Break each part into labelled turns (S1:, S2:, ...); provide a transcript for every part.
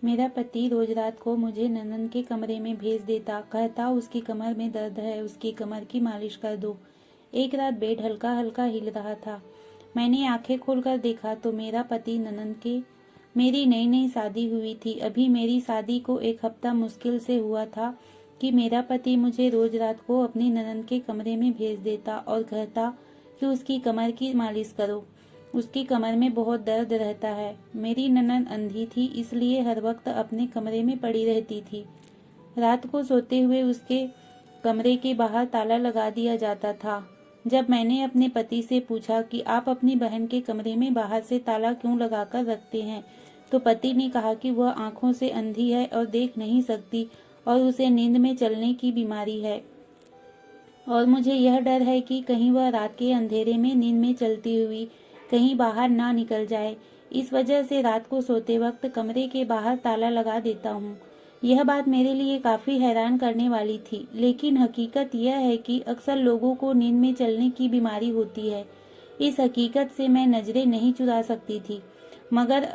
S1: मेरा पति रोज रात को मुझे ननद के कमरे में भेज देता, कहता उसकी कमर में दर्द है, उसकी कमर की मालिश कर दो। एक रात बेड हल्का हल्का हिल रहा था। मैंने आंखें खोलकर देखा तो मेरा पति ननद के मेरी नई नई शादी हुई थी। अभी मेरी शादी को एक हफ्ता मुश्किल से हुआ था कि मेरा पति मुझे रोज रात को अपनी ननद के कमरे में भेज देता और कहता कि उसकी कमर की मालिश करो, उसकी कमर में बहुत दर्द रहता है। मेरी ननद अंधी थी, इसलिए हर वक्त अपने कमरे में पड़ी रहती थी। रात को सोते हुए उसके कमरे के बाहर ताला लगा दिया जाता था। जब मैंने अपने पति से पूछा कि आप अपनी बहन के कमरे में बाहर से ताला क्यों लगाकर रखते हैं, तो पति ने कहा कि वह आंखों से अंधी है और देख नहीं सकती और उसे नींद में चलने की बीमारी है, और मुझे यह डर है कि कहीं वह रात के अंधेरे में नींद में चलती हुई कहीं बाहर ना निकल जाए। इस वजह से रात को सोते वक्त कमरे के बाहर ताला लगा देता हूँ। यह बात मेरे लिए काफी हैरान करने वाली थी, लेकिन हकीकत यह है कि अक्सर लोगों को नींद में चलने की बीमारी होती है। इस हकीकत से मैं नजरें नहीं चुरा सकती थी, मगर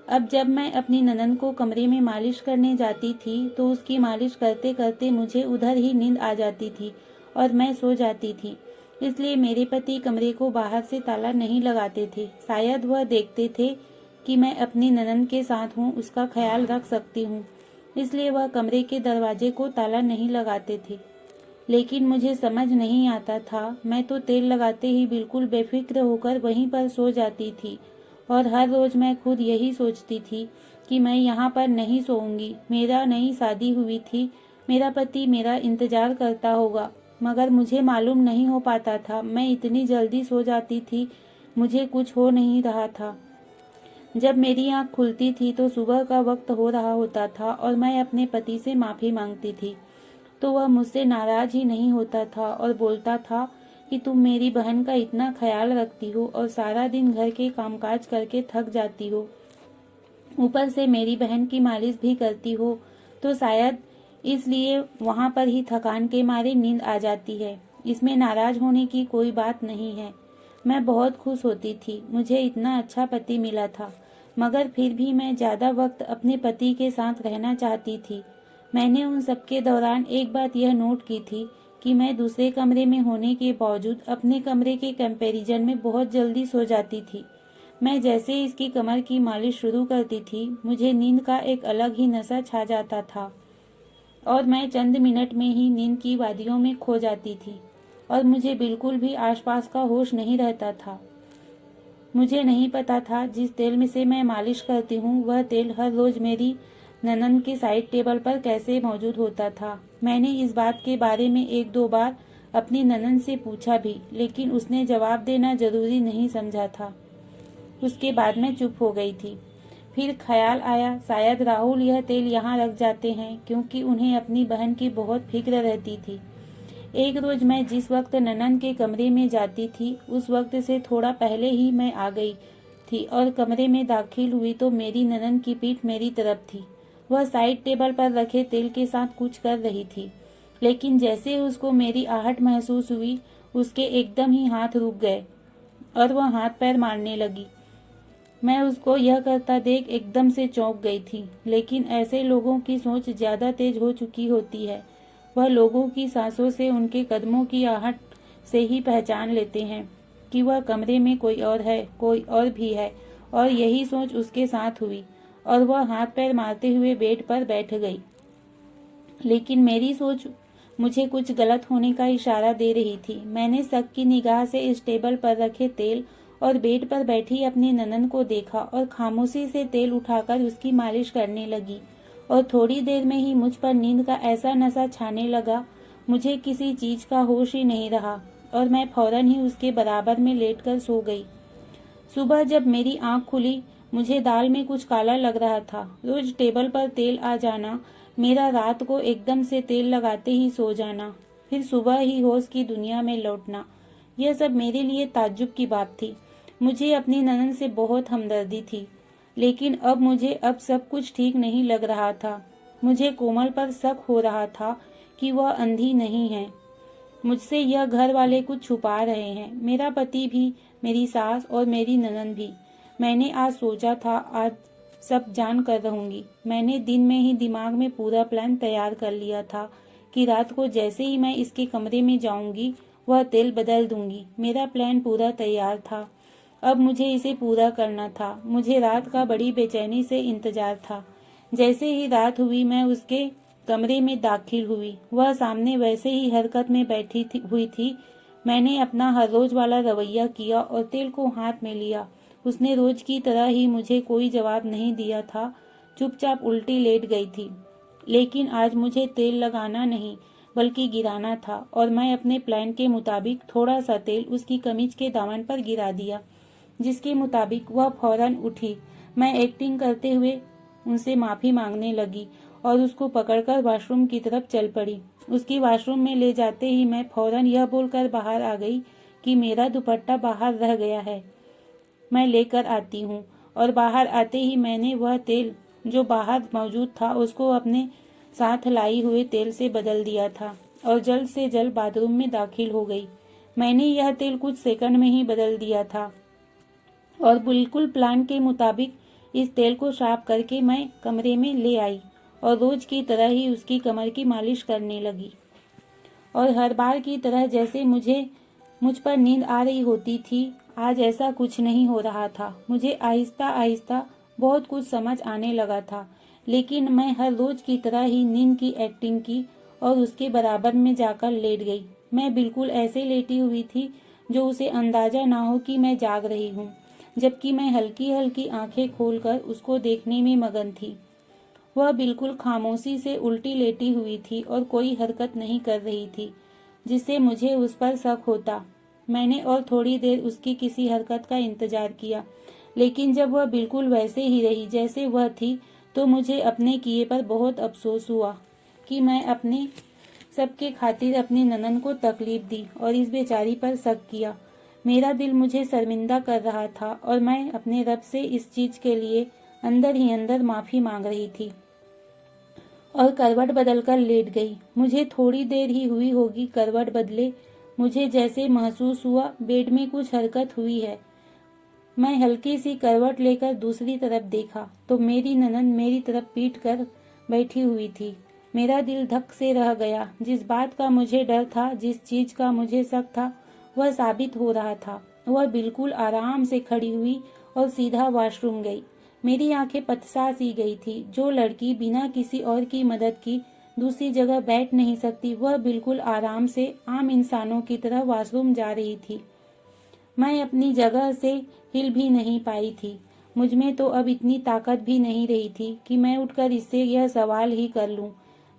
S1: अब जब मैं अपनी ननद को कमरे में मालिश करने जाती थी तो उसकी मालिश करते करते मुझे उधर ही नींद आ जाती थी और मैं सो जाती थी। इसलिए मेरे पति कमरे को बाहर से ताला नहीं लगाते थे। शायद वह देखते थे कि मैं अपनी ननद के साथ हूँ, उसका ख्याल रख सकती हूँ, इसलिए वह कमरे के दरवाजे को ताला नहीं लगाते थे। लेकिन मुझे समझ नहीं आता था। मैं तो तेल लगाते ही बिल्कुल बेफिक्र होकर वहीं पर सो जाती थी और हर रोज मैं खुद यही सोचती थी कि मैं यहाँ पर नहीं सोऊंगी। मेरा नई शादी हुई थी, मेरा पति मेरा इंतजार करता होगा, मगर मुझे मालूम नहीं हो पाता था। मैं इतनी जल्दी सो जाती थी, मुझे कुछ हो नहीं रहा था। जब मेरी आंख खुलती थी तो सुबह का वक्त हो रहा होता था और मैं अपने पति से माफी मांगती थी, तो वह मुझसे नाराज ही नहीं होता था और बोलता था कि तुम मेरी बहन का इतना ख्याल रखती हो और सारा दिन घर के कामकाज करके थक जाती हो, ऊपर से मेरी बहन की मालिश भी करती हो, तो शायद इसलिए वहां पर ही थकान के मारे नींद आ जाती है। इसमें नाराज होने की कोई बात नहीं है। मैं बहुत खुश होती थी, मुझे इतना अच्छा पति मिला था, मगर फिर भी मैं ज्यादा वक्त अपने पति के साथ रहना चाहती थी। मैंने उन सबके दौरान एक बात यह नोट की थी कि मैं दूसरे कमरे में होने के बावजूद अपने कमरे के कंपैरिजन में बहुत जल्दी सो जाती थी। मैं जैसे इसकी कमर की मालिश शुरू करती थी, मुझे नींद का एक अलग ही नशा छा जाता था और मैं चंद मिनट में ही नींद की वादियों में खो जाती थी और मुझे बिल्कुल भी आसपास का होश नहीं रहता था। मुझे नहीं पता था जिस तेल में से मैं मालिश करती हूँ वह तेल हर रोज मेरी ननद के साइड टेबल पर कैसे मौजूद होता था। मैंने इस बात के बारे में एक दो बार अपनी ननद से पूछा भी, लेकिन उसने जवाब देना जरूरी नहीं समझा था। उसके बाद मैं चुप हो गई थी। फिर ख्याल आया, शायद राहुल यह तेल यहाँ रख जाते हैं क्योंकि उन्हें अपनी बहन की बहुत फिक्र रहती थी। एक रोज मैं जिस वक्त ननद के कमरे में जाती थी उस वक्त से थोड़ा पहले ही मैं आ गई थी और कमरे में दाखिल हुई तो मेरी ननद की पीठ मेरी तरफ थी। वह साइड टेबल पर रखे तेल के साथ कुछ कर रही थी, लेकिन जैसे उसको मेरी आहट महसूस हुई उसके एकदम ही हाथ रुक गए और वह हाथ पैर मारने लगी। मैं उसको यह करता देख एकदम से चौंक गई थी, लेकिन ऐसे लोगों की सोच ज्यादा तेज हो चुकी होती है। वह लोगों की सांसों से, उनके कदमों की आहट से ही पहचान लेते हैं कि वह कमरे में कोई और है, कोई और भी है, और यही सोच उसके साथ हुई और वह हाथ पैर मारते हुए बेड पर बैठ गई। लेकिन मेरी सोच मुझे कुछ गलत होने का इशारा दे रही थी। मैंने शक की निगाह से इस टेबल पर रखे तेल और बेड पर बैठी अपनी ननद को देखा और खामोशी से तेल उठाकर उसकी मालिश करने लगी और थोड़ी देर में ही मुझ पर नींद का ऐसा नशा छाने लगा, मुझे किसी चीज का होश ही नहीं रहा और मैं फौरन ही उसके बराबर में लेटकर सो गई। सुबह जब मेरी आंख खुली मुझे दाल में कुछ काला लग रहा था। रोज टेबल पर तेल आ जाना, मेरा रात को एकदम से तेल लगाते ही सो जाना, फिर सुबह ही होश की दुनिया में लौटना, यह सब मेरे लिए ताज्जुब की बात थी। मुझे अपनी ननद से बहुत हमदर्दी थी, लेकिन अब मुझे अब सब कुछ ठीक नहीं लग रहा था। मुझे कोमल पर शक हो रहा था कि वह अंधी नहीं है। मुझसे यह घर वाले कुछ छुपा रहे हैं, मेरा पति भी, मेरी सास और मेरी ननद भी। मैंने आज सोचा था आज सब जान कर रहूंगी। मैंने दिन में ही दिमाग में पूरा प्लान तैयार कर लिया था कि रात को जैसे ही मैं इसके कमरे में जाऊंगी वह तेल बदल दूंगी। मेरा प्लान पूरा तैयार था, अब मुझे इसे पूरा करना था। मुझे रात का बड़ी बेचैनी से इंतजार था। जैसे ही रात हुई मैं उसके कमरे में दाखिल हुई। वह सामने वैसे ही हरकत में बैठी हुई थी। मैंने अपना हर रोज वाला रवैया किया और तेल को हाथ में लिया। उसने रोज की तरह ही मुझे कोई जवाब नहीं दिया था, चुपचाप उल्टी लेट गई थी। लेकिन आज मुझे तेल लगाना नहीं बल्कि गिराना था और मैं अपने प्लान के मुताबिक थोड़ा सा तेल उसकी कमीज के दामन पर गिरा दिया, जिसके मुताबिक वह फौरन उठी। मैं एक्टिंग करते हुए उनसे माफी मांगने लगी और उसको पकड़कर वॉशरूम की तरफ चल पड़ी। उसकी वॉशरूम में ले जाते ही मैं फौरन यह बोलकर बाहर आ गई कि मेरा दुपट्टा बाहर रह गया है, मैं लेकर आती हूँ। और बाहर आते ही मैंने वह तेल जो बाहर मौजूद था उसको अपने साथ लाई हुए तेल से बदल दिया था और जल्द से जल्द बाथरूम में दाखिल हो गई। मैंने यह तेल कुछ सेकंड में ही बदल दिया था और बिल्कुल प्लान के मुताबिक इस तेल को साफ करके मैं कमरे में ले आई और रोज की तरह ही उसकी कमर की मालिश करने लगी। और हर बार की तरह जैसे मुझ पर नींद आ रही होती थी, आज ऐसा कुछ नहीं हो रहा था। मुझे आहिस्ता आहिस्ता बहुत कुछ समझ आने लगा था, लेकिन मैं हर रोज की तरह ही नींद की एक्टिंग की और उसके बराबर में जाकर लेट गई। मैं बिल्कुल ऐसे लेटी हुई थी जो उसे अंदाजा ना हो कि मैं जाग रही हूँ, जबकि मैं हल्की हल्की आंखें खोलकर उसको देखने में मगन थी। वह बिल्कुल खामोशी से उल्टी लेटी हुई थी और कोई हरकत नहीं कर रही थी, जिससे मुझे उस पर शक होता। मैंने और थोड़ी देर उसकी किसी हरकत का इंतजार किया, लेकिन जब वह बिल्कुल वैसे ही रही जैसे वह थी, तो मुझे अपने किए पर बहुत अफसोस हुआ कि मैं अपने सबके खातिर अपनी ननन को तकलीफ दी और इस बेचारी पर शक किया। मेरा दिल मुझे शर्मिंदा कर रहा था और मैं अपने रब से इस चीज के लिए अंदर ही अंदर माफी मांग रही थी और करवट बदलकर लेट गई। मुझे थोड़ी देर ही हुई होगी करवट बदले, मुझे जैसे महसूस हुआ बेड में कुछ हरकत हुई है। मैं हल्की सी करवट लेकर दूसरी तरफ देखा तो मेरी ननन मेरी तरफ पीट कर बैठी हुई थी। मेरा दिल धक से रह गया। जिस बात का मुझे डर था, जिस चीज का मुझे शक था, वह साबित हो रहा था। वह बिल्कुल आराम से खड़ी हुई और सीधा वॉशरूम गई। मेरी आंखें पतसा सी गई थी। जो लड़की बिना किसी और की मदद की दूसरी जगह बैठ नहीं सकती, वह बिल्कुल आराम से आम इंसानों की तरह वॉशरूम जा रही थी। मैं अपनी जगह से हिल भी नहीं पाई थी। मुझमें तो अब इतनी ताकत भी नहीं रही थी कि मैं उठकर इससे यह सवाल ही कर लूं।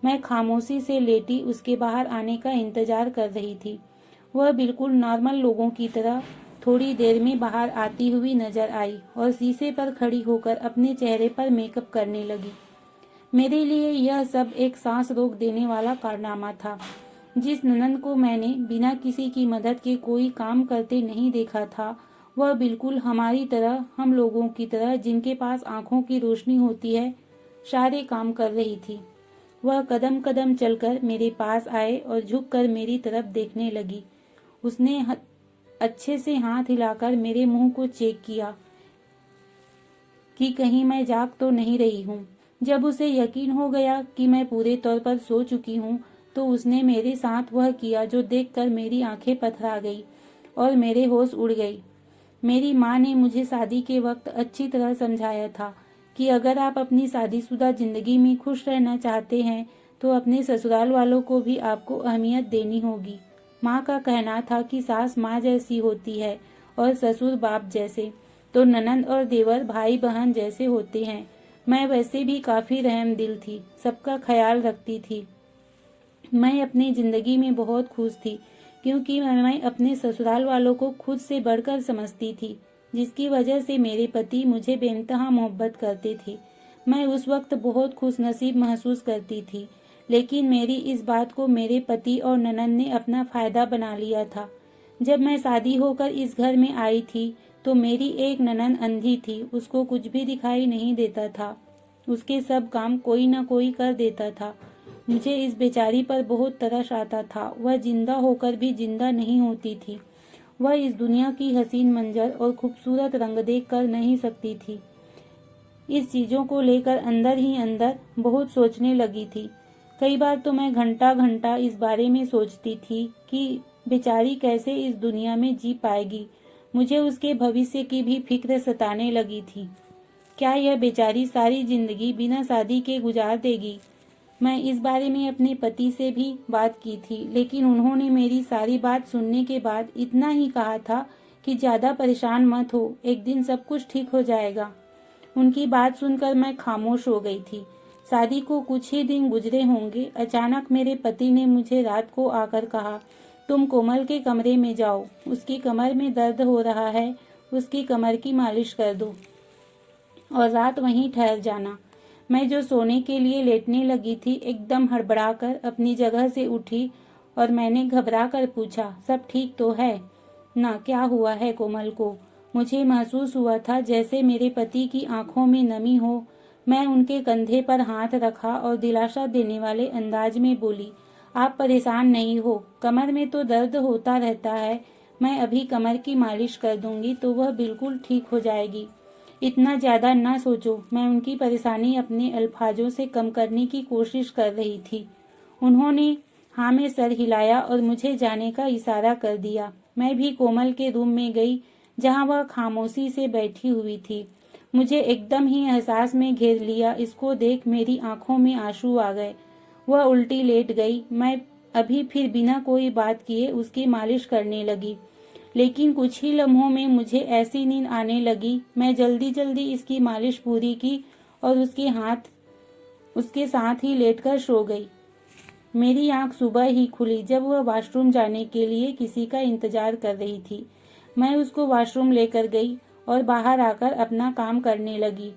S1: मैं खामोशी से लेटी उसके बाहर आने का इंतजार कर रही थी। वह बिल्कुल नॉर्मल लोगों की तरह थोड़ी देर में बाहर आती हुई नजर आई और शीशे पर खड़ी होकर अपने चेहरे पर मेकअप करने लगी। मेरे लिए यह सब एक सांस रोक देने वाला कारनामा था। जिस ननन को मैंने बिना किसी की मदद के कोई काम करते नहीं देखा था, वह बिल्कुल हमारी तरह, हम लोगों की तरह जिनके पास आंखों की रोशनी होती है, सारे काम कर रही थी। वह कदम कदम चलकर मेरे पास आए और झुककर मेरी तरफ देखने लगी। उसने अच्छे से हाथ हिलाकर मेरे मुंह को चेक किया कि कहीं मैं जाग तो नहीं रही हूँ। जब उसे यकीन हो गया कि मैं पूरे तौर पर सो चुकी हूँ, तो उसने मेरे साथ वह किया जो देखकर मेरी आंखें पथरा गई और मेरे होश उड़ गई। मेरी माँ ने मुझे शादी के वक्त अच्छी तरह समझाया था कि अगर आप अपनी शादीशुदा जिंदगी में खुश रहना चाहते हैं तो अपने ससुराल वालों को भी आपको अहमियत देनी होगी। माँ का कहना था कि सास माँ जैसी होती है और ससुर बाप जैसे, तो ननंद और देवर भाई बहन जैसे होते हैं। मैं वैसे भी काफी रहम दिल थी, सबका ख्याल रखती थी। मैं अपनी जिंदगी में बहुत खुश थी क्योंकि मैं अपने ससुराल वालों को खुद से बढ़कर समझती थी, जिसकी वजह से मेरे पति मुझे बेइंतहा मोहब्बत करते थे। मैं उस वक्त बहुत खुशनसीब महसूस करती थी, लेकिन मेरी इस बात को मेरे पति और ननंद ने अपना फायदा बना लिया था। जब मैं शादी होकर इस घर में आई थी तो मेरी एक ननंद अंधी थी, उसको कुछ भी दिखाई नहीं देता था। उसके सब काम कोई न कोई कर देता था। मुझे इस बेचारी पर बहुत तरस आता था। वह जिंदा होकर भी जिंदा नहीं होती थी। वह इस दुनिया की हसीन मंजर और खूबसूरत रंग देख कर नहीं सकती थी। इस चीजों को लेकर अंदर ही अंदर बहुत सोचने लगी थी। कई बार तो मैं घंटा घंटा इस बारे में सोचती थी कि बेचारी कैसे इस दुनिया में जी पाएगी। मुझे उसके भविष्य की भी फिक्र सताने लगी थी। क्या यह बेचारी सारी जिंदगी बिना शादी के गुजार देगी? मैं इस बारे में अपने पति से भी बात की थी, लेकिन उन्होंने मेरी सारी बात सुनने के बाद इतना ही कहा था कि ज्यादा परेशान मत हो, एक दिन सब कुछ ठीक हो जाएगा। उनकी बात सुनकर मैं खामोश हो गई थी। शादी को कुछ ही दिन गुजरे होंगे, अचानक मेरे पति ने मुझे रात को आकर कहा, तुम कोमल के कमरे में जाओ, उसकी कमर में दर्द हो रहा है, उसकी कमर की मालिश कर दो और रात वहीं ठहर जाना। मैं जो सोने के लिए लेटने लगी थी, एकदम हड़बड़ाकर अपनी जगह से उठी और मैंने घबरा कर पूछा, सब ठीक तो है ना? क्या हुआ है कोमल को? मुझे महसूस हुआ था जैसे मेरे पति की आंखों में नमी हो। मैं उनके कंधे पर हाथ रखा और दिलासा देने वाले अंदाज में बोली, आप परेशान नहीं हो, कमर में तो दर्द होता रहता है, मैं अभी कमर की मालिश कर दूंगी तो वह बिल्कुल ठीक हो जाएगी। इतना ज्यादा ना सोचो। मैं उनकी परेशानी अपने अल्फाजों से कम करने की कोशिश कर रही थी। उन्होंने हाँ में सर हिलाया और मुझे जाने का इशारा कर दिया। मैं भी कोमल के रूम में गई जहां वह खामोशी से बैठी हुई थी। मुझे एकदम ही एहसास में घेर लिया। इसको देख मेरी आंखों में आंसू आ गए। वह उल्टी लेट गई। मैं अभी फिर बिना कोई बात किए उसकी मालिश करने लगी, लेकिन कुछ ही लम्हों में मुझे ऐसी नींद आने लगी। मैं जल्दी जल्दी इसकी मालिश पूरी की और उसके साथ ही लेटकर सो गई। मेरी आंख सुबह ही खुली जब वह वॉशरूम जाने के लिए किसी का इंतजार कर रही थी। मैं उसको वॉशरूम लेकर गई और बाहर आकर अपना काम करने लगी।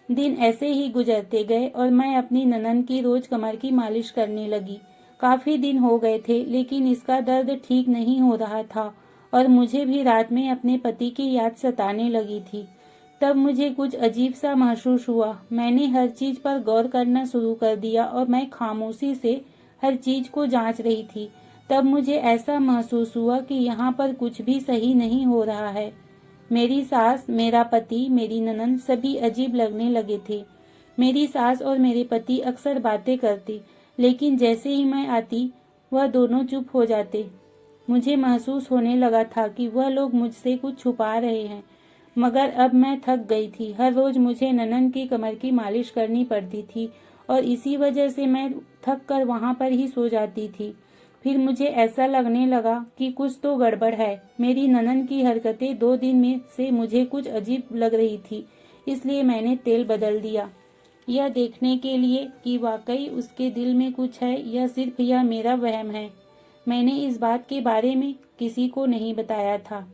S1: दिन ऐसे ही गुजरते गए और मैं अपनी ननद की रोज कमर की मालिश करने लगी। काफी दिन हो गए थे, लेकिन इसका दर्द ठीक नहीं हो रहा था और मुझे भी रात में अपने पति की याद सताने लगी थी। तब मुझे कुछ अजीब सा महसूस हुआ। मैंने हर चीज पर गौर करना शुरू कर दिया और मैं खामोशी से हर चीज को जांच रही थी। तब मुझे ऐसा महसूस हुआ कि यहाँ पर कुछ भी सही नहीं हो रहा है। मेरी सास, मेरा पति, मेरी ननद सभी अजीब लगने लगे थे। मेरी सास और मेरे पति अक्सर बातें करते, लेकिन जैसे ही मैं आती वह दोनों चुप हो जाते। मुझे महसूस होने लगा था कि वह लोग मुझसे कुछ छुपा रहे हैं, मगर अब मैं थक गई थी। हर रोज मुझे ननद की कमर की मालिश करनी पड़ती थी और इसी वजह से मैं थक कर वहां पर ही सो जाती थी। फिर मुझे ऐसा लगने लगा कि कुछ तो गड़बड़ है। मेरी ननद की हरकतें 2 दिन में से मुझे कुछ अजीब लग रही थी, इसलिए मैंने तेल बदल दिया, यह देखने के लिए कि वाकई उसके दिल में कुछ है या सिर्फ यह मेरा वहम है। मैंने इस बात के बारे में किसी को नहीं बताया था,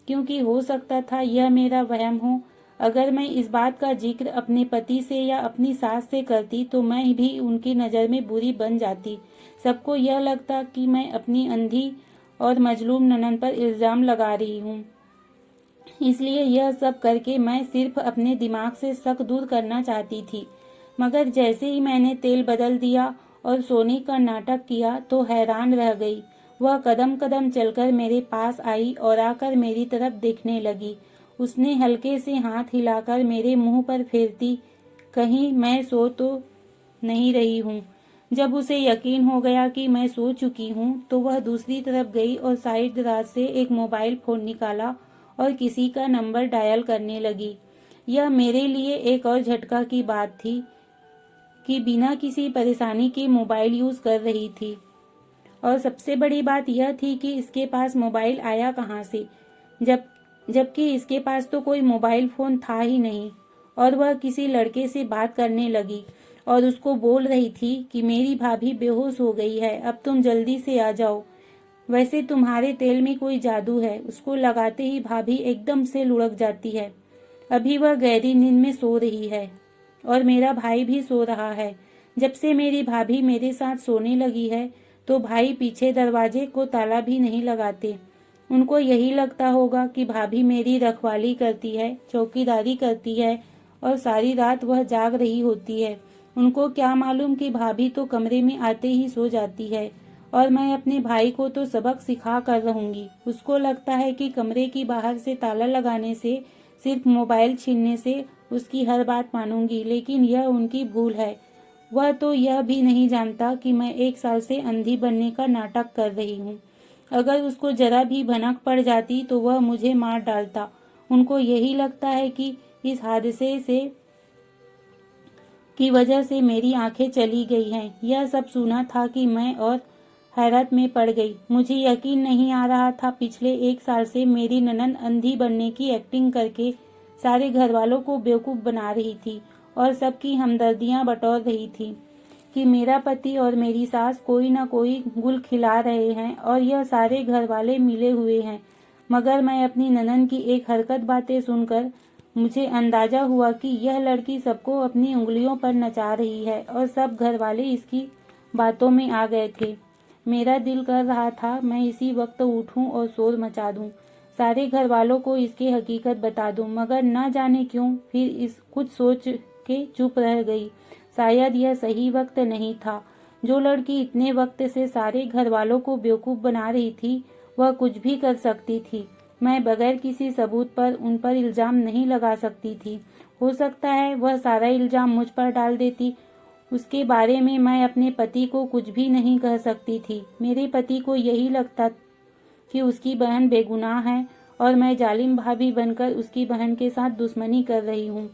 S1: क्योंकि हो सकता था यह मेरा वहम हो। अगर मैं इस बात का जिक्र अपने पति से या अपनी सास से करती तो मैं भी उनकी नज़र में बुरी बन जाती। सबको यह लगता कि मैं अपनी अंधी और मजलूम ननद पर इल्जाम लगा रही हूँ। इसलिए यह सब करके मैं सिर्फ अपने दिमाग से शक दूर करना चाहती थी। मगर जैसे ही मैंने तेल बदल दिया और सोने का नाटक किया तो हैरान रह गई। वह कदम कदम चलकर मेरे पास आई और आकर मेरी तरफ देखने लगी। उसने हल्के से हाथ हिलाकर मेरे मुंह पर फेरती, कहीं मैं सो तो नहीं रही हूँ। जब उसे यकीन हो गया कि मैं सो चुकी हूँ तो वह दूसरी तरफ गई और साइड दराज से एक मोबाइल फोन निकाला और किसी का नंबर डायल करने लगी। यह मेरे लिए एक और झटका की बात थी कि बिना किसी परेशानी के मोबाइल यूज कर रही थी। और सबसे बड़ी बात यह थी कि इसके पास मोबाइल आया कहाँ से, जबकि इसके पास तो कोई मोबाइल फोन था ही नहीं। और वह किसी लड़के से बात करने लगी और उसको बोल रही थी कि मेरी भाभी बेहोश हो गई है, अब तुम जल्दी से आ जाओ। वैसे तुम्हारे तेल में कोई जादू है, उसको लगाते ही भाभी एकदम से लुढ़क जाती है। अभी वह गहरी नींद में सो रही है और मेरा भाई भी सो रहा है। जब से मेरी भाभी मेरे साथ सोने लगी है तो भाई पीछे दरवाजे को ताला भी नहीं लगाते। उनको यही लगता होगा कि भाभी मेरी रखवाली करती है, चौकीदारी करती है और सारी रात वह जाग रही होती है। उनको क्या मालूम कि भाभी तो कमरे में आते ही सो जाती है और मैं अपने भाई को तो सबक सिखा कर रहूंगी। उसको लगता है कि कमरे की बाहर से ताला लगाने से, सिर्फ मोबाइल छीनने से उसकी हर बात मानूंगी, लेकिन यह उनकी भूल है। वह तो यह भी नहीं जानता कि मैं 1 साल से अंधी बनने का नाटक कर रही हूँ। अगर उसको जरा भी भनक पड़ जाती तो वह मुझे मार डालता। उनको यही लगता है कि इस हादसे से की वजह से मेरी आंखें चली गई हैं। यह सब सुना था कि मैं और हैरत में पड़ गई। मुझे यकीन नहीं आ रहा था पिछले 1 साल से मेरी ननद अंधी बनने की एक्टिंग करके सारे घर वालों को बेवकूफ़ बना रही थी और सबकी हमदर्दियां बटोर रही थी कि मेरा पति और मेरी सास कोई न कोई गुल खिला रहे हैं और यह सारे घर वाले मिले हुए हैं। मगर मैं अपनी ननद की एक हरकत बातें सुनकर मुझे अंदाजा हुआ कि यह लड़की सबको अपनी उंगलियों पर नचा रही है और सब घर वाले इसकी बातों में आ गए थे। मेरा दिल कर रहा था मैं इसी वक्त उठूं और शोर मचा दूं, सारे घर वालों को इसकी हकीकत बता दूं, मगर न जाने क्यों फिर इस कुछ सोच के चुप रह गई। शायद यह सही वक्त नहीं था। जो लड़की इतने वक्त से सारे घर वालों को बेवकूफ बना रही थी वह कुछ भी कर सकती थी। मैं बगैर किसी सबूत पर उन पर इल्जाम नहीं लगा सकती थी। हो सकता है वह सारा इल्जाम मुझ पर डाल देती। उसके बारे में मैं अपने पति को कुछ भी नहीं कह सकती थी। मेरे पति को यही लगता कि उसकी बहन बेगुनाह है और मैं जालिम भाभी बनकर उसकी बहन के साथ दुश्मनी कर रही हूँ,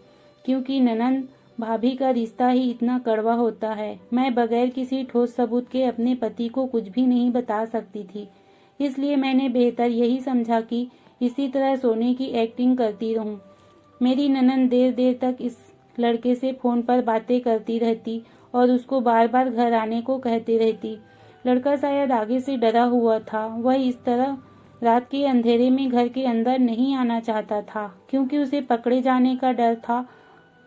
S1: क्योंकि ननंद भाभी का रिश्ता ही इतना कड़वा होता है। मैं बगैर किसी ठोस सबूत के अपने पति को कुछ भी नहीं बता सकती थी। इसलिए मैंने बेहतर यही समझा कि इसी तरह सोने की एक्टिंग करती रहूं। मेरी ननंद देर देर तक इस लड़के से फोन पर बातें करती रहती और उसको बार बार घर आने को कहती रहती। लड़का शायद आगे से डरा हुआ था। वह इस तरह रात के अंधेरे में घर के अंदर नहीं आना चाहता था, क्योंकि उसे पकड़े जाने का डर था।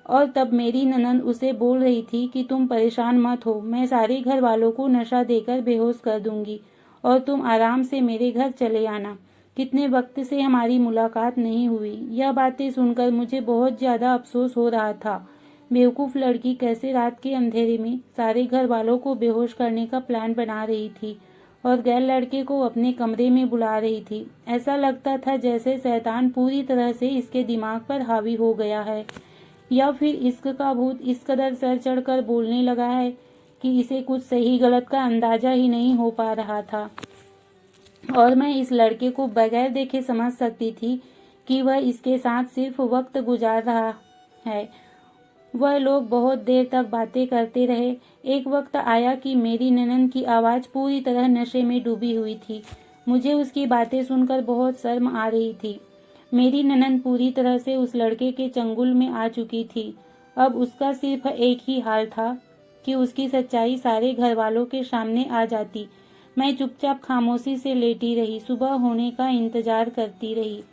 S1: और तब मेरी ननंद उसे बोल रही थी कि तुम परेशान मत हो, मैं सारे घर वालों को नशा देकर बेहोश कर दूंगी और तुम आराम से मेरे घर चले आना। कितने वक्त से हमारी मुलाकात नहीं हुई। यह बातें सुनकर मुझे बहुत ज्यादा अफसोस हो रहा था। बेवकूफ लड़की कैसे रात के अंधेरे में सारे घर वालों को बेहोश करने का प्लान बना रही थी और गैर लड़के को अपने कमरे में बुला रही थी। ऐसा लगता था जैसे शैतान पूरी तरह से इसके दिमाग पर हावी हो गया है, या फिर इश्क का भूत इस कदर सर चढ़कर बोलने लगा है कि इसे कुछ सही गलत का अंदाजा ही नहीं हो पा रहा था। और मैं इस लड़के को बगैर देखे समझ सकती थी कि वह इसके साथ सिर्फ वक्त गुजार रहा है। वह लोग बहुत देर तक बातें करते रहे। एक वक्त आया कि मेरी ननंद की आवाज पूरी तरह नशे में डूबी हुई थी। मुझे उसकी बातें सुनकर बहुत शर्म आ रही थी। मेरी ननंद पूरी तरह से उस लड़के के चंगुल में आ चुकी थी। अब उसका सिर्फ एक ही हाल था कि उसकी सच्चाई सारे घर वालों के सामने आ जाती। मैं चुपचाप खामोशी से लेटी रही, सुबह होने का इंतजार करती रही।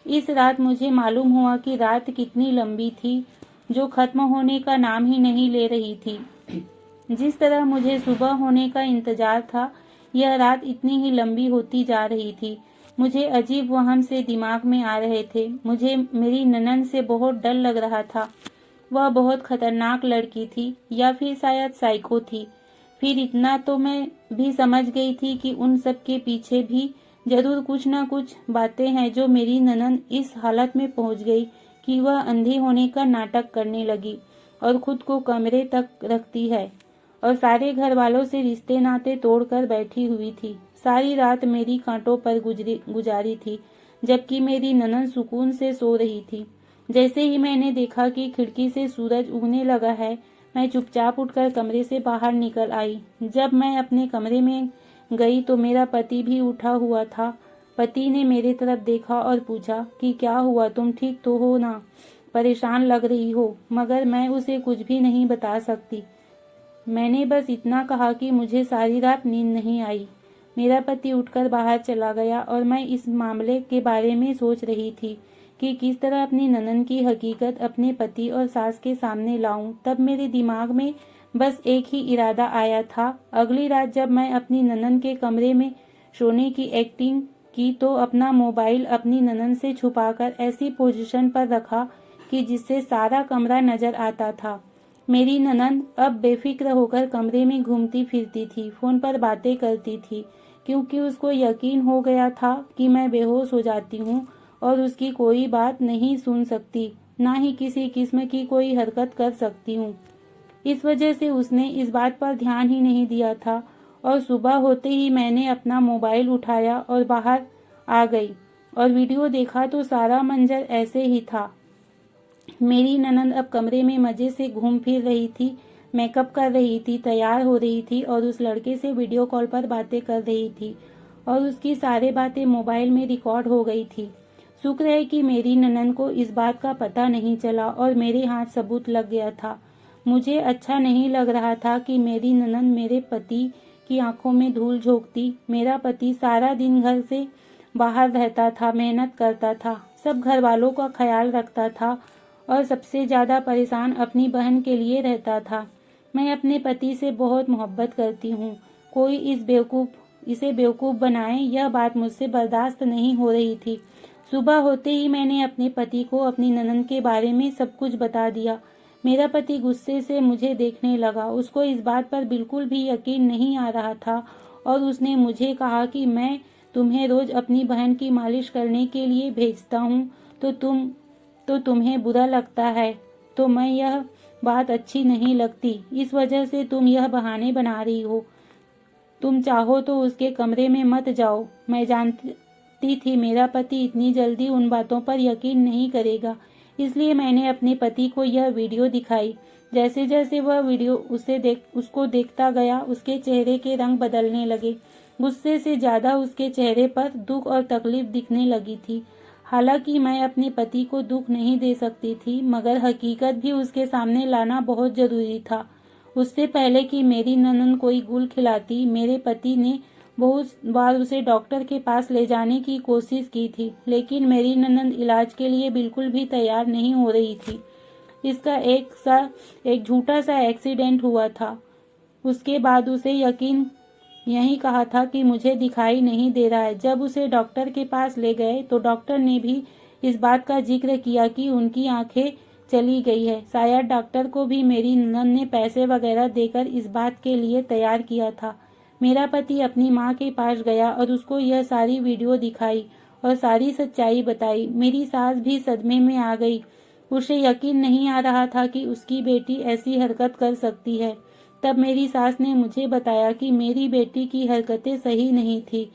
S1: इस रात मुझे मालूम हुआ कि रात कितनी लंबी थी, जो खत्म होने का नाम ही नहीं ले रही थी। जिस तरह मुझे सुबह होने का इंतजार था, यह रात इतनी ही लंबी होती जा रही थी। मुझे अजीब वहम से दिमाग में आ रहे थे। मुझे मेरी ननंद से बहुत डर लग रहा था। वह बहुत खतरनाक लड़की थी, या फिर शायद साइको थी। फिर इतना तो मैं भी समझ गई थी कि उन सब के पीछे भी जरूर कुछ न कुछ बातें हैं, जो मेरी ननंद इस हालत में पहुंच गई कि वह अंधी होने का नाटक करने लगी और खुद को कमरे तक रखती है और सारे घर वालों से रिश्ते नाते तोड़कर बैठी हुई थी। सारी रात मेरी कांटों पर गुजारी थी, जबकि मेरी ननंद सुकून से सो रही थी। जैसे ही मैंने देखा कि खिड़की से सूरज उगने लगा है, मैं चुपचाप उठकर कमरे से बाहर निकल आई। जब मैं अपने कमरे में गई तो मेरा पति भी उठा हुआ था। पति ने मेरे तरफ देखा और पूछा कि क्या हुआ, तुम ठीक तो हो ना, परेशान लग रही हो। मगर मैं उसे कुछ भी नहीं बता सकती। मैंने बस इतना कहा कि मुझे सारी रात नींद नहीं आई। मेरा पति उठकर बाहर चला गया और मैं इस मामले के बारे में सोच रही थी कि किस तरह अपनी ननंद की हकीकत अपने पति और सास के सामने लाऊं। तब मेरे दिमाग में बस एक ही इरादा आया था। अगली रात जब मैं अपनी ननंद के कमरे में सोने की एक्टिंग की तो अपना मोबाइल अपनी ननंद से छुपाकर ऐसी पोजीशन पर रखा कि जिससे सारा कमरा नजर आता था। मेरी ननंद अब बेफिक्र होकर कमरे में घूमती फिरती थी, फोन पर बातें करती थी, क्योंकि उसको यकीन हो गया था कि मैं बेहोश हो जाती हूँ और उसकी कोई बात नहीं सुन सकती। ना ही किसी किस्म की कोई हरकत कर सकती हूँ। इस वजह से उसने इस बात पर ध्यान ही नहीं दिया था और सुबह होते ही मैंने अपना मोबाइल उठाया और बाहर आ गई और वीडियो देखा तो सारा मंजर ऐसे ही था। मेरी ननंद अब कमरे में मजे से घूम फिर रही थी, मेकअप कर रही थी, तैयार हो रही थी और उस लड़के से वीडियो कॉल पर बातें कर रही थी और उसकी सारी बातें मोबाइल में रिकॉर्ड हो गई थी। शुक्र है कि मेरी ननंद को इस बात का पता नहीं चला और मेरे हाथ सबूत लग गया था। मुझे अच्छा नहीं लग रहा था कि मेरी ननंद मेरे पति की आंखों में धूल झोंकती। मेरा पति सारा दिन घर से बाहर रहता था, मेहनत करता था, सब घर वालों का ख्याल रखता था और सबसे ज्यादा परेशान अपनी बहन के लिए रहता था। मैं अपने पति से बहुत मोहब्बत करती हूँ। कोई इसे बेवकूफ बनाए, यह बात मुझसे बर्दाश्त नहीं हो रही थी। सुबह होते ही मैंने अपने पति को अपनी ननंद के बारे में सब कुछ बता दिया। मेरा पति गुस्से से मुझे देखने लगा। उसको इस बात पर बिल्कुल भी यकीन नहीं आ रहा था और उसने मुझे कहा कि मैं तुम्हें रोज अपनी बहन की मालिश करने के लिए भेजता हूँ तो तुम्हें बुरा लगता है, तो मैं यह बात अच्छी नहीं लगती, इस वजह से तुम यह बहाने बना रही हो। तुम चाहो तो उसके कमरे में मत जाओ। मैं जानती थी मेरा पति इतनी जल्दी उन बातों पर यकीन नहीं करेगा, इसलिए मैंने अपने पति को यह वीडियो दिखाई। जैसे जैसे वह वीडियो उसको देखता गया, उसके चेहरे के रंग बदलने लगे। गुस्से से ज्यादा उसके चेहरे पर दुख और तकलीफ दिखने लगी थी। हालांकि मैं अपने पति को दुख नहीं दे सकती थी, मगर हकीकत भी उसके सामने लाना बहुत जरूरी था। उससे पहले कि मेरी ननंद कोई गुल खिलाती, मेरे पति ने बहुत बार उसे डॉक्टर के पास ले जाने की कोशिश की थी, लेकिन मेरी ननंद इलाज के लिए बिल्कुल भी तैयार नहीं हो रही थी। इसका एक झूठा सा एक्सीडेंट हुआ था। उसके बाद उसे यकीन यही कहा था कि मुझे दिखाई नहीं दे रहा है। जब उसे डॉक्टर के पास ले गए तो डॉक्टर ने भी इस बात का जिक्र किया कि उनकी आंखें चली गई है। शायद डॉक्टर को भी मेरी ननद ने पैसे वगैरह देकर इस बात के लिए तैयार किया था। मेरा पति अपनी माँ के पास गया और उसको यह सारी वीडियो दिखाई और सारी सच्चाई बताई। मेरी सास भी सदमे में आ गई। उसे यकीन नहीं आ रहा था कि उसकी बेटी ऐसी हरकत कर सकती है। तब मेरी सास ने मुझे बताया कि मेरी बेटी की हरकतें सही नहीं थी।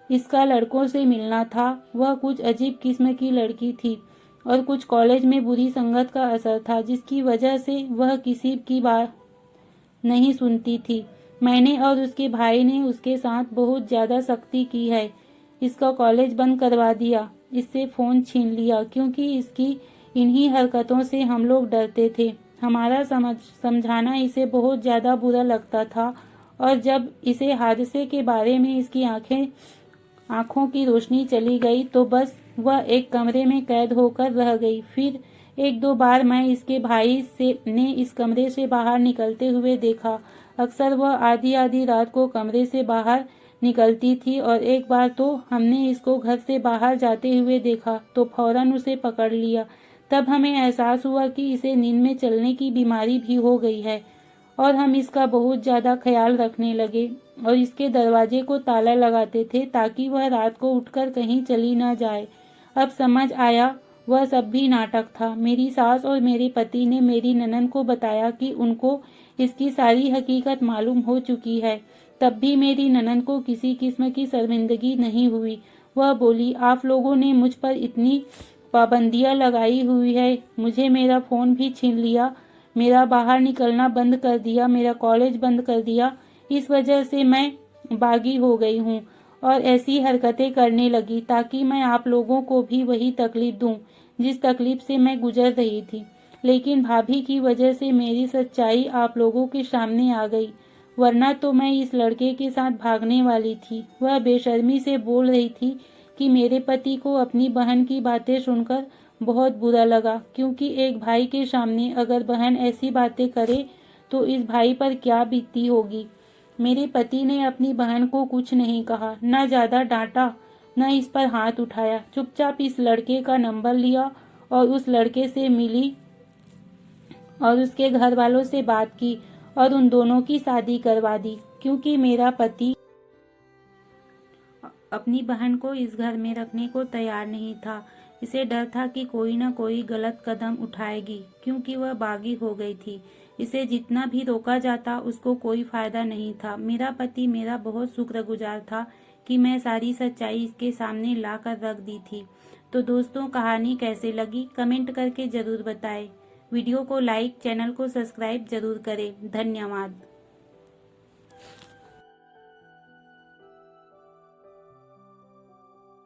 S1: इसका लड़कों से मिलना था। वह कुछ अजीब किस्म की लड़की थी और कुछ कॉलेज में बुरी संगत का असर था, जिसकी वजह से वह किसी की बात नहीं सुनती थी। मैंने और उसके भाई ने उसके साथ बहुत ज्यादा सख्ती की है। इसका कॉलेज बंद करवा दिया, इससे फोन छीन लिया, क्योंकि इसकी इन्हीं हरकतों से हम लोग डरते थे। हमारा समझाना इसे बहुत ज्यादा बुरा लगता था और जब इसे हादसे के बारे में इसकी आंखों की रोशनी चली गई तो बस वह एक कमरे में कैद होकर रह गई। फिर एक दो बार मैं इसके भाई ने इस कमरे से बाहर निकलते हुए देखा। अक्सर वह आधी आधी रात को कमरे से बाहर निकलती थी और एक बार तो हमने इसको घर से बाहर जाते हुए देखा तो फौरन उसे पकड़ लिया। तब हमें एहसास हुआ कि इसे नींद में चलने की बीमारी भी हो गई है और हम इसका बहुत ज्यादा ख्याल रखने लगे और इसके दरवाजे को ताला लगाते थे ताकि वह रात को उठकर कहीं चली न जाए। अब समझ आया वह सब भी नाटक था। मेरी सास और मेरे पति ने मेरी ननद को बताया कि उनको इसकी सारी हकीकत मालूम हो चुकी है। तब भी मेरी ननद को किसी किस्म की शर्मिंदगी नहीं हुई। वह बोली, आप लोगों ने मुझ पर इतनी पाबंदियां लगाई हुई है, मुझे मेरा फोन भी छीन लिया, मेरा बाहर निकलना बंद कर दिया, मेरा कॉलेज बंद कर दिया। इस वजह से मैं बागी हो गई हूँ और ऐसी हरकतें करने लगी ताकि मैं आप लोगों को भी वही तकलीफ दूं जिस तकलीफ से मैं गुजर रही थी। लेकिन भाभी की वजह से मेरी सच्चाई आप लोगों के सामने आ गई, वरना तो मैं इस लड़के के साथ भागने वाली थी। वह बेशर्मी से बोल रही थी कि मेरे पति को अपनी बहन की बातें सुनकर बहुत बुरा लगा, क्योंकि एक भाई के सामने अगर बहन ऐसी बातें करे तो इस भाई पर क्या बीतती होगी। मेरे पति ने अपनी बहन को कुछ नहीं कहा, न ज्यादा डांटा न इस पर हाथ उठाया। चुपचाप इस लड़के का नंबर लिया और उस लड़के से मिली और उसके घर वालों से बात की और उन दोनों की शादी करवा दी, क्योंकि मेरा पति अपनी बहन को इस घर में रखने को तैयार नहीं था। इसे डर था कि कोई न कोई गलत कदम उठाएगी, क्योंकि वह बागी हो गई थी। इसे जितना भी रोका जाता उसको कोई फायदा नहीं था। मेरा पति मेरा बहुत शुक्रगुजार था कि मैं सारी सच्चाई इसके सामने ला कर रख दी थी। तो दोस्तों, कहानी कैसे लगी कमेंट करके जरूर बताएं। वीडियो को लाइक, चैनल को सब्सक्राइब जरूर करें। धन्यवाद।